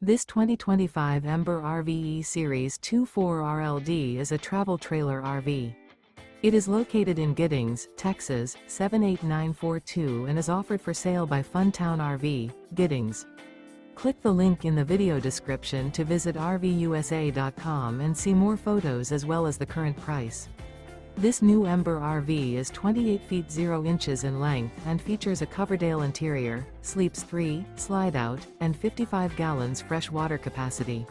This 2025 Ember RV E-Series 24RLD is a travel trailer RV. It is located in Giddings, Texas, 78942 and is offered for sale by Funtown RV, Giddings. Click the link in the video description to visit RVUSA.com and see more photos as well as the current price. This new Ember RV is 28 feet 0 inches in length and features a COVERDALE interior, sleeps 3, slide-out, and 55 gallons fresh water capacity.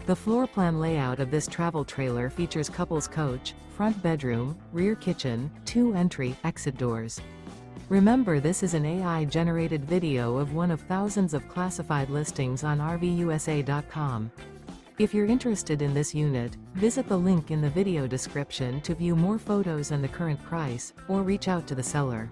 The floor plan layout of this travel trailer features couples coach, front bedroom, rear kitchen, 2 entry/exit doors. Remember, this is an AI-generated video of one of thousands of classified listings on RVUSA.com. If you're interested in this unit, visit the link in the video description to view more photos and the current price, or reach out to the seller.